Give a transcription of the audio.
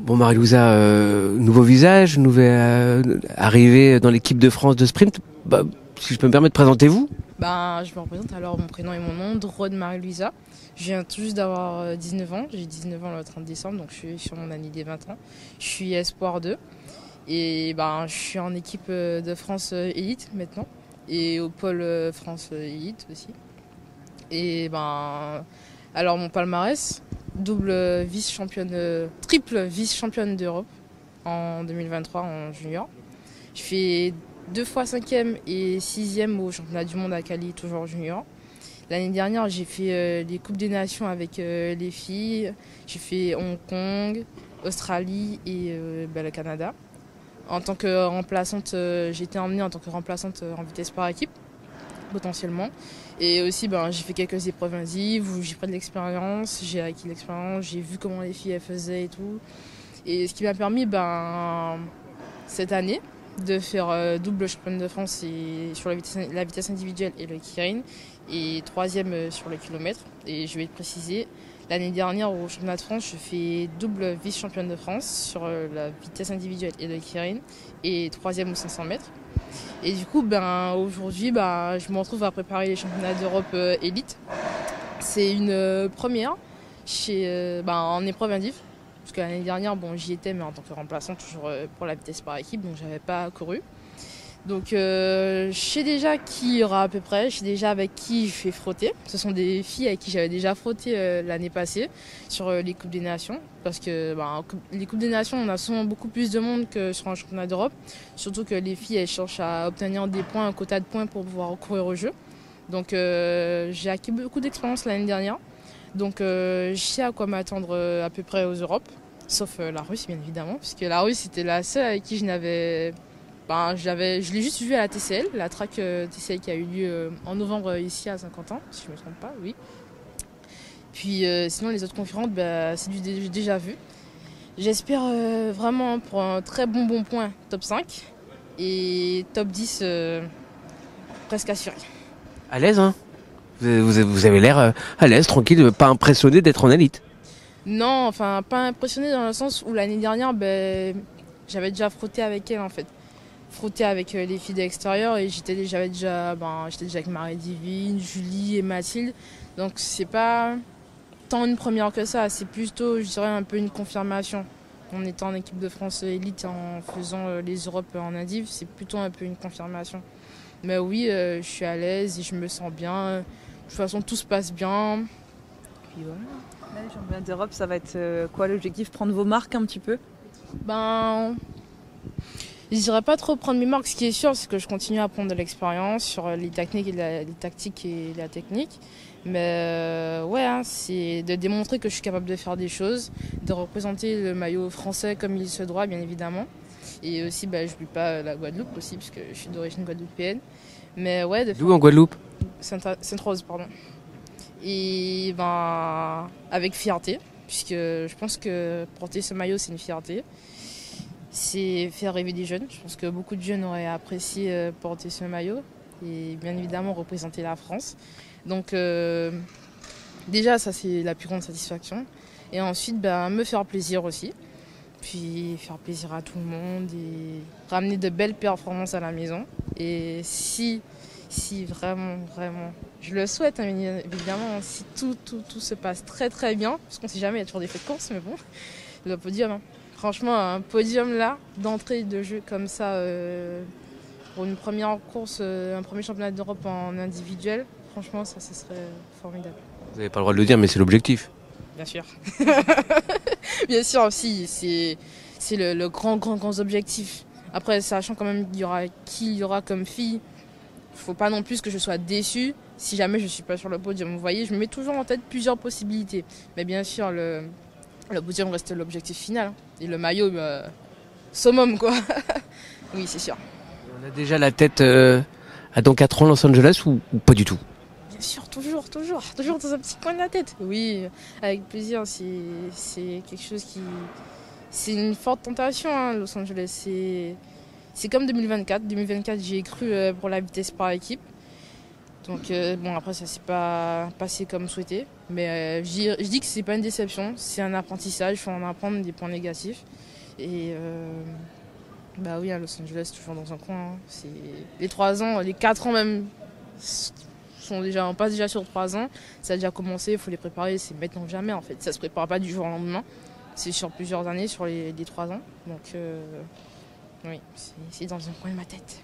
Bon, Marie-Louisa, nouveau visage, nouvelle arrivée dans l'équipe de France de sprint. Bah, si je peux me permettre, présentez-vous. Je me représente alors, mon prénom et mon nom, Drône Marie-Louisa. Je viens tout juste d'avoir 19 ans, j'ai 19 ans le 30 décembre, donc je suis sur mon année des 20 ans. Je suis Espoir 2 et je suis en équipe de France Élite maintenant et au pôle France Élite aussi. Et alors mon palmarès, triple vice-championne d'Europe en 2023 en junior. Je fais 2 fois 5e et 6e au championnat du monde à Cali, toujours junior. L'année dernière, j'ai fait les Coupes des Nations avec les filles. J'ai fait Hong Kong, Australie et le Canada. En tant que remplaçante, j'ai été emmenée en tant que remplaçante en vitesse par équipe, potentiellement. Et aussi, j'ai fait quelques épreuves invasives où j'ai pris de l'expérience, j'ai acquis de l'expérience, j'ai vu comment les filles elles faisaient et tout. Et ce qui m'a permis, cette année, de faire double championne de France sur la vitesse individuelle et le keirin, et 3e sur le kilomètre. Et je vais te préciser, l'année dernière au championnat de France, je fais double vice-championne de France sur la vitesse individuelle et le keirin, et 3e aux 500 mètres. Et du coup, aujourd'hui, je me retrouve à préparer les championnats d'Europe élite. C'est une première en épreuve indiv. Parce que l'année dernière, j'y étais, mais en tant que remplaçant, toujours pour la vitesse par équipe, donc j'avais pas couru. Donc je sais déjà qui y aura à peu près, je sais déjà avec qui je vais frotter. Ce sont des filles avec qui j'avais déjà frotté l'année passée sur les Coupes des Nations. Parce que les Coupes des Nations, on a souvent beaucoup plus de monde que sur un championnat d'Europe. Surtout que les filles, elles cherchent à obtenir des points, un quota de points pour pouvoir courir au jeu. Donc j'ai acquis beaucoup d'expérience l'année dernière. Donc je sais à quoi m'attendre à peu près aux Europes. Sauf la Russe, bien évidemment. Puisque la Russe, c'était la seule avec qui je n'avais... je l'ai juste vu à la TCL, la track TCL qui a eu lieu en novembre ici à Saint-Quentin, si je ne me trompe pas, oui. Puis sinon les autres concurrentes, c'est du déjà vu. J'espère vraiment pour un très bon point, top 5 et top 10 presque assuré. À l'aise, hein. Vous avez l'air à l'aise, tranquille, pas impressionné d'être en élite. Non, pas impressionné dans le sens où l'année dernière, j'avais déjà frotté avec elle en fait. Frotté avec les filles de l'extérieur et j'étais déjà avec Marie-Divine, Julie et Mathilde. Donc c'est pas tant une première que ça, c'est plutôt, je dirais, un peu une confirmation. En étant en équipe de France élite, en faisant les Europes en indiv, c'est plutôt un peu une confirmation. Mais oui, je suis à l'aise et je me sens bien. De toute façon, tout se passe bien. Puis voilà. Là, les championnats d'Europe, ça va être quoi l'objectif? Prendre vos marques un petit peu? Je dirais pas trop prendre mes marques. Ce qui est sûr, c'est que je continue à prendre de l'expérience sur les techniques et les tactiques et la technique. Mais c'est de démontrer que je suis capable de faire des choses, de représenter le maillot français comme il se doit, bien évidemment. Et aussi, je n'oublie pas la Guadeloupe aussi, puisque je suis d'origine guadeloupéenne. Mais D'où en Guadeloupe? Sainte-Rose, pardon. Et avec fierté, puisque je pense que porter ce maillot, c'est une fierté. C'est faire rêver des jeunes. Je pense que beaucoup de jeunes auraient apprécié porter ce maillot et bien évidemment représenter la France. Donc déjà, ça c'est la plus grande satisfaction. Et ensuite, me faire plaisir aussi. Puis faire plaisir à tout le monde et ramener de belles performances à la maison. Et si vraiment, je le souhaite, hein, évidemment, si tout se passe très très bien, parce qu'on ne sait jamais, il y a toujours des faits de course, mais bon, le podium, hein. Franchement, un podium là, d'entrée de jeu comme ça, pour une première course, un premier championnat d'Europe en individuel, franchement, ça serait formidable. Vous n'avez pas le droit de le dire, mais c'est l'objectif. Bien sûr. Bien sûr aussi, c'est le grand objectif. Après, sachant quand même qu'il y aura comme fille, il ne faut pas non plus que je sois déçue si jamais je ne suis pas sur le podium. Vous voyez, je me mets toujours en tête plusieurs possibilités. Mais bien sûr, le podium reste l'objectif final. Et le maillot, summum, quoi. Oui, c'est sûr. On a déjà la tête à dans 4 ans Los Angeles ou pas du tout? Bien sûr, toujours dans un petit coin de la tête. Oui, avec plaisir, c'est quelque chose qui... C'est une forte tentation, hein, Los Angeles. C'est comme 2024. 2024, j'y ai cru pour la vitesse par équipe. Donc bon, après ça s'est pas passé comme souhaité, mais je dis que c'est pas une déception, c'est un apprentissage, il faut en apprendre des points négatifs. Et bah oui, à Los Angeles, toujours dans un coin, hein. C'est les 3 ans, les 4 ans même on passe déjà sur 3 ans, ça a déjà commencé, il faut les préparer, c'est maintenant ou jamais en fait, ça se prépare pas du jour au lendemain, c'est sur plusieurs années, sur les 3 ans, donc oui, c'est dans un coin de ma tête.